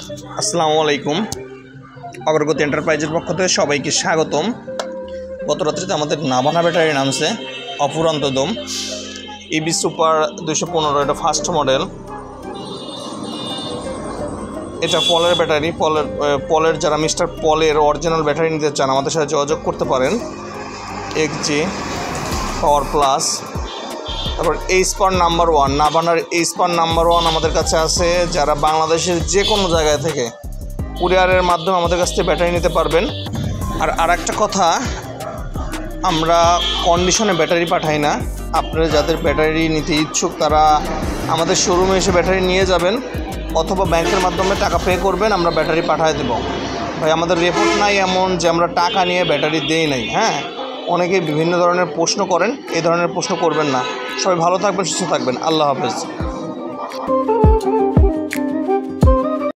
আসসালামু আলাইকুম। অগ্রগতি এন্টারপ্রাইজের পক্ষ থেকে সবাইকে স্বাগতম। গত রাত্রিতে আমাদের নাভানা ব্যাটারি নামছে অফুরন্ত দম ইবি সুপার 215, এটা ফার্স্ট মডেল। এটা পলের ব্যাটারি। পলের যারা মিস্টার পলের অরিজিনাল ব্যাটারি নিতে চান আমাদের সাথে যোগাযোগ করতে পারেন। XG power plus. তারপর এইচপার নাম্বার 1, নাভানার এইচপার নাম্বার 1 আমাদের কাছে আছে। যারা বাংলাদেশের যে কোনো জায়গায় থেকে কুরিয়ারের মাধ্যমে আমাদের কাছ থেকে ব্যাটারি নিতে পারবেন। আর একটা কথা, আমরা কন্ডিশনে ব্যাটারি পাঠাই না। আপনারা যাদের ব্যাটারি নিতে ইচ্ছুক তারা আমাদের শোরুমে এসে ব্যাটারি নিয়ে যাবেন অথবা ব্যাংকের মাধ্যমে টাকা পে করবেন, আমরা ব্যাটারি পাঠিয়ে দেব। ভাই, আমাদের রিপোর্ট নাই এমন যে আমরা টাকা নিয়ে ব্যাটারি দেই নাই। হ্যাঁ, অনেকেই বিভিন্ন ধরনের প্রশ্ন করেন, এই ধরনের প্রশ্ন করবেন না। সবাই ভালো থাকবেন, সুস্থ থাকবেন। আল্লাহ হাফেজ।